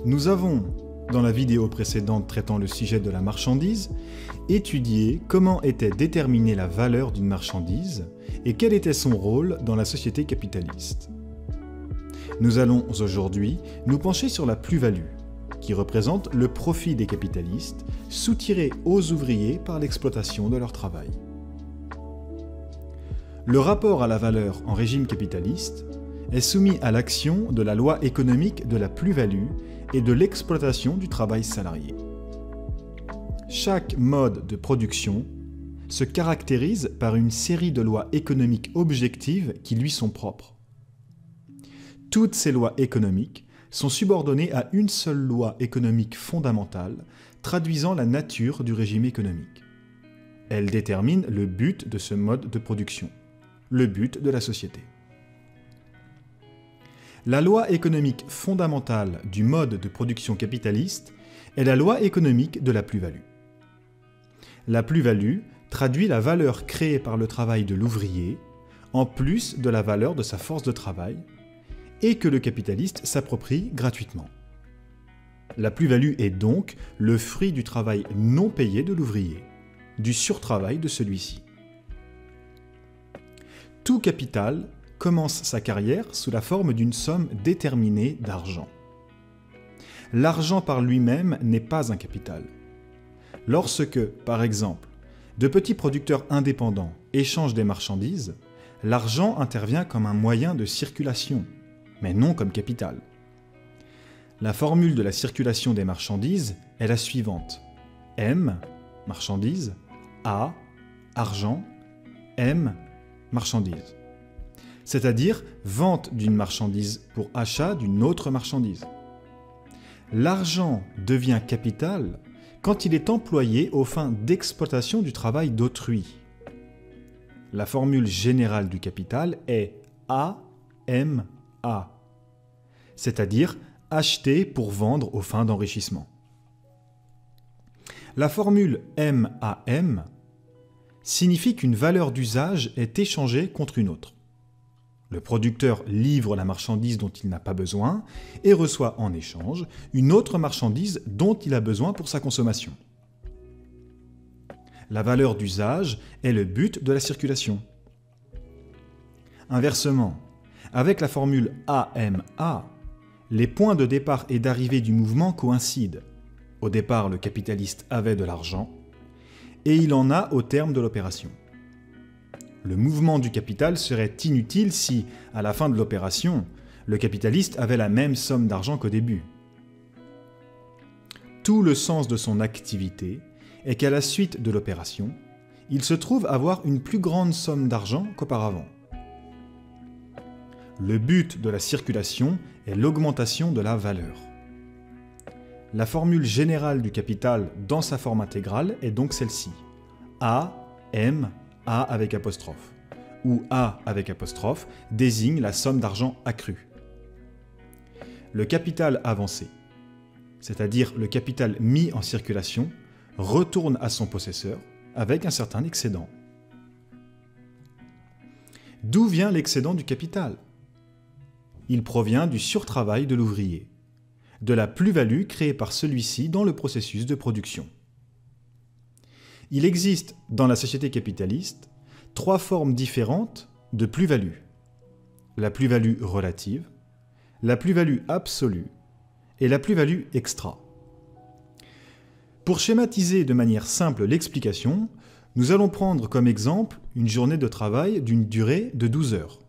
Nous avons, dans la vidéo précédente traitant le sujet de la marchandise, étudié comment était déterminée la valeur d'une marchandise et quel était son rôle dans la société capitaliste. Nous allons aujourd'hui nous pencher sur la plus-value, qui représente le profit des capitalistes, soutiré aux ouvriers par l'exploitation de leur travail. Le rapport à la valeur en régime capitaliste est soumis à l'action de la loi économique de la plus-value et de l'exploitation du travail salarié. Chaque mode de production se caractérise par une série de lois économiques objectives qui lui sont propres. Toutes ces lois économiques sont subordonnées à une seule loi économique fondamentale traduisant la nature du régime économique. Elle détermine le but de ce mode de production, le but de la société. La loi économique fondamentale du mode de production capitaliste est la loi économique de la plus-value. La plus-value traduit la valeur créée par le travail de l'ouvrier, en plus de la valeur de sa force de travail, et que le capitaliste s'approprie gratuitement. La plus-value est donc le fruit du travail non payé de l'ouvrier, du surtravail de celui-ci. Tout capital commence sa carrière sous la forme d'une somme déterminée d'argent. L'argent par lui-même n'est pas un capital. Lorsque, par exemple, de petits producteurs indépendants échangent des marchandises, l'argent intervient comme un moyen de circulation, mais non comme capital. La formule de la circulation des marchandises est la suivante. M, marchandise, A, argent, M, marchandise. C'est-à-dire vente d'une marchandise pour achat d'une autre marchandise. L'argent devient capital quand il est employé aux fins d'exploitation du travail d'autrui. La formule générale du capital est AMA, c'est-à-dire acheter pour vendre aux fins d'enrichissement. La formule MAM signifie qu'une valeur d'usage est échangée contre une autre. Le producteur livre la marchandise dont il n'a pas besoin et reçoit en échange une autre marchandise dont il a besoin pour sa consommation. La valeur d'usage est le but de la circulation. Inversement, avec la formule AMA, les points de départ et d'arrivée du mouvement coïncident. Au départ, le capitaliste avait de l'argent et il en a au terme de l'opération. Le mouvement du capital serait inutile si, à la fin de l'opération, le capitaliste avait la même somme d'argent qu'au début. Tout le sens de son activité est qu'à la suite de l'opération, il se trouve avoir une plus grande somme d'argent qu'auparavant. Le but de la circulation est l'augmentation de la valeur. La formule générale du capital dans sa forme intégrale est donc celle-ci. A, M, A avec apostrophe, où A avec apostrophe désigne la somme d'argent accrue. Le capital avancé, c'est-à-dire le capital mis en circulation, retourne à son possesseur avec un certain excédent. D'où vient l'excédent du capital? Il provient du surtravail de l'ouvrier, de la plus-value créée par celui-ci dans le processus de production. Il existe, dans la société capitaliste, trois formes différentes de plus-value. La plus-value relative, la plus-value absolue et la plus-value extra. Pour schématiser de manière simple l'explication, nous allons prendre comme exemple une journée de travail d'une durée de 12 heures.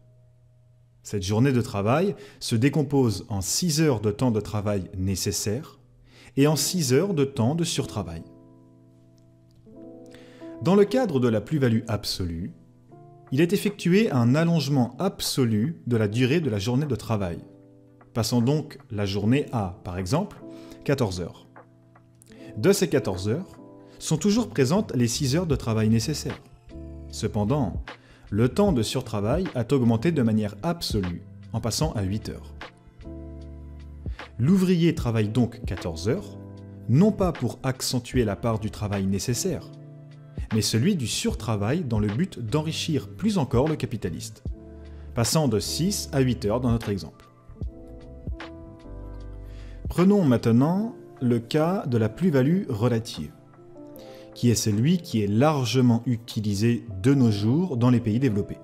Cette journée de travail se décompose en 6 heures de temps de travail nécessaire et en 6 heures de temps de surtravail. Dans le cadre de la plus-value absolue, il est effectué un allongement absolu de la durée de la journée de travail, passant donc la journée à, par exemple, 14 heures. De ces 14 heures, sont toujours présentes les 6 heures de travail nécessaires. Cependant, le temps de surtravail a augmenté de manière absolue, en passant à 8 heures. L'ouvrier travaille donc 14 heures, non pas pour accentuer la part du travail nécessaire, mais celui du surtravail dans le but d'enrichir plus encore le capitaliste, passant de 6 à 8 heures dans notre exemple. Prenons maintenant le cas de la plus-value relative, qui est celui qui est largement utilisé de nos jours dans les pays développés.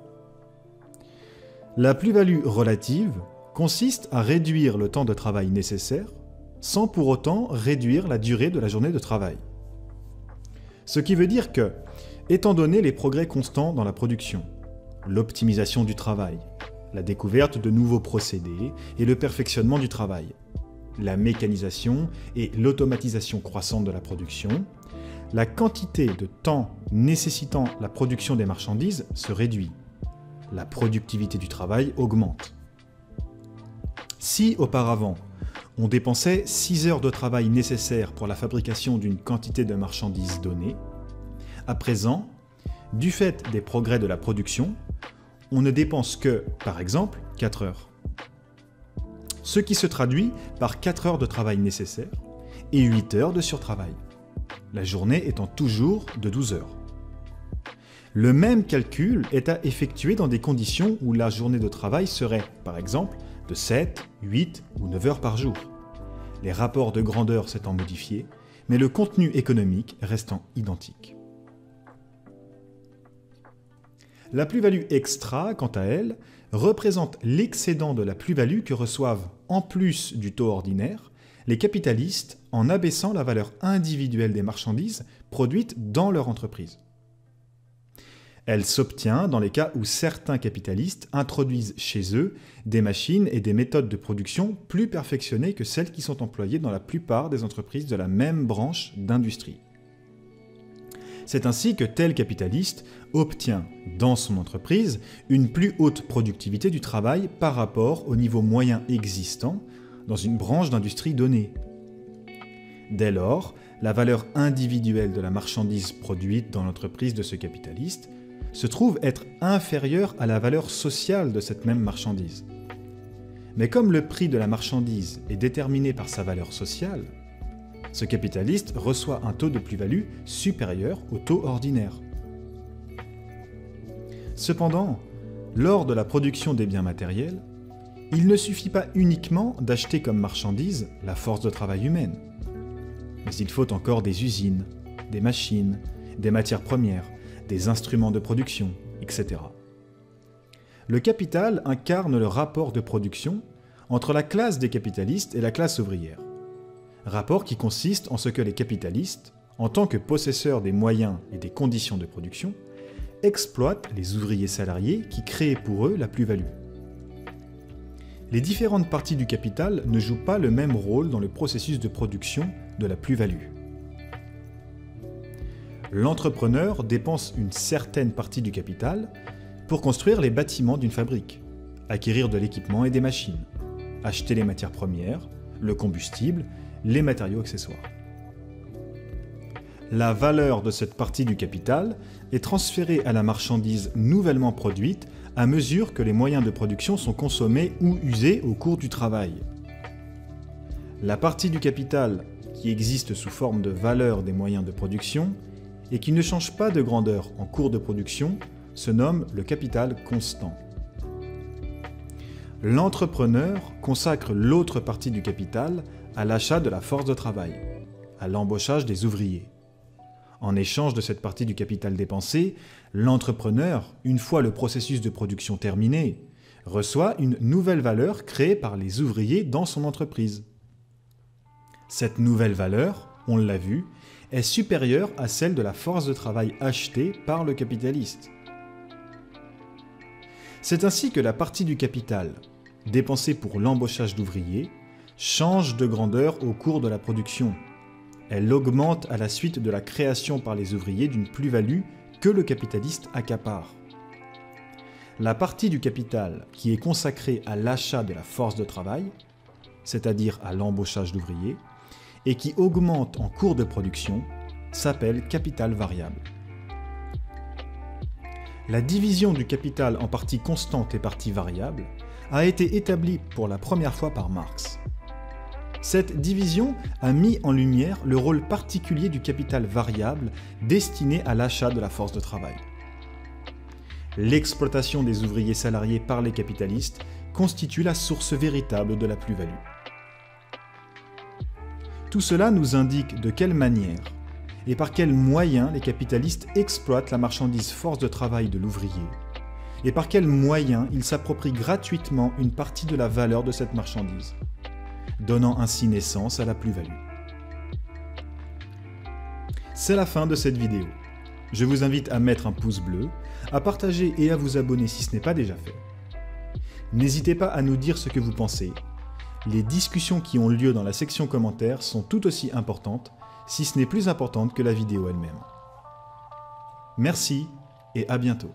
La plus-value relative consiste à réduire le temps de travail nécessaire sans pour autant réduire la durée de la journée de travail. Ce qui veut dire que, étant donné les progrès constants dans la production, l'optimisation du travail, la découverte de nouveaux procédés et le perfectionnement du travail, la mécanisation et l'automatisation croissante de la production, la quantité de temps nécessitant la production des marchandises se réduit. La productivité du travail augmente. Si auparavant, on dépensait 6 heures de travail nécessaires pour la fabrication d'une quantité de marchandises donnée, à présent, du fait des progrès de la production, on ne dépense que, par exemple, 4 heures. Ce qui se traduit par 4 heures de travail nécessaire et 8 heures de surtravail, la journée étant toujours de 12 heures. Le même calcul est à effectuer dans des conditions où la journée de travail serait, par exemple, de 7, 8 ou 9 heures par jour. Les rapports de grandeur s'étant modifiés, mais le contenu économique restant identique. La plus-value extra, quant à elle, représente l'excédent de la plus-value que reçoivent, en plus du taux ordinaire, les capitalistes en abaissant la valeur individuelle des marchandises produites dans leur entreprise. Elle s'obtient dans les cas où certains capitalistes introduisent chez eux des machines et des méthodes de production plus perfectionnées que celles qui sont employées dans la plupart des entreprises de la même branche d'industrie. C'est ainsi que tel capitaliste obtient, dans son entreprise, une plus haute productivité du travail par rapport au niveau moyen existant dans une branche d'industrie donnée. Dès lors, la valeur individuelle de la marchandise produite dans l'entreprise de ce capitaliste se trouve être inférieure à la valeur sociale de cette même marchandise. Mais comme le prix de la marchandise est déterminé par sa valeur sociale, ce capitaliste reçoit un taux de plus-value supérieur au taux ordinaire. Cependant, lors de la production des biens matériels, il ne suffit pas uniquement d'acheter comme marchandise la force de travail humaine, mais il faut encore des usines, des machines, des matières premières, des instruments de production, etc. Le capital incarne le rapport de production entre la classe des capitalistes et la classe ouvrière. Rapport qui consiste en ce que les capitalistes, en tant que possesseurs des moyens et des conditions de production, exploitent les ouvriers salariés qui créent pour eux la plus-value. Les différentes parties du capital ne jouent pas le même rôle dans le processus de production de la plus-value. L'entrepreneur dépense une certaine partie du capital pour construire les bâtiments d'une fabrique, acquérir de l'équipement et des machines, acheter les matières premières, le combustible, les matériaux accessoires. La valeur de cette partie du capital est transférée à la marchandise nouvellement produite à mesure que les moyens de production sont consommés ou usés au cours du travail. La partie du capital qui existe sous forme de valeur des moyens de production et qui ne change pas de grandeur en cours de production se nomme le capital constant. L'entrepreneur consacre l'autre partie du capital à l'achat de la force de travail, à l'embauchage des ouvriers. En échange de cette partie du capital dépensé, l'entrepreneur, une fois le processus de production terminé, reçoit une nouvelle valeur créée par les ouvriers dans son entreprise. Cette nouvelle valeur, on l'a vu, est supérieure à celle de la force de travail achetée par le capitaliste. C'est ainsi que la partie du capital, dépensée pour l'embauchage d'ouvriers, change de grandeur au cours de la production. Elle augmente à la suite de la création par les ouvriers d'une plus-value que le capitaliste accapare. La partie du capital qui est consacrée à l'achat de la force de travail, c'est-à-dire à l'embauchage d'ouvriers, et qui augmente en cours de production, s'appelle capital variable. La division du capital en parties constantes et parties variables a été établie pour la première fois par Marx. Cette division a mis en lumière le rôle particulier du capital variable destiné à l'achat de la force de travail. L'exploitation des ouvriers salariés par les capitalistes constitue la source véritable de la plus-value. Tout cela nous indique de quelle manière et par quels moyens les capitalistes exploitent la marchandise force de travail de l'ouvrier, et par quels moyens ils s'approprient gratuitement une partie de la valeur de cette marchandise, donnant ainsi naissance à la plus-value. C'est la fin de cette vidéo. Je vous invite à mettre un pouce bleu, à partager et à vous abonner si ce n'est pas déjà fait. N'hésitez pas à nous dire ce que vous pensez. Les discussions qui ont lieu dans la section commentaires sont tout aussi importantes, si ce n'est plus importante que la vidéo elle-même. Merci et à bientôt.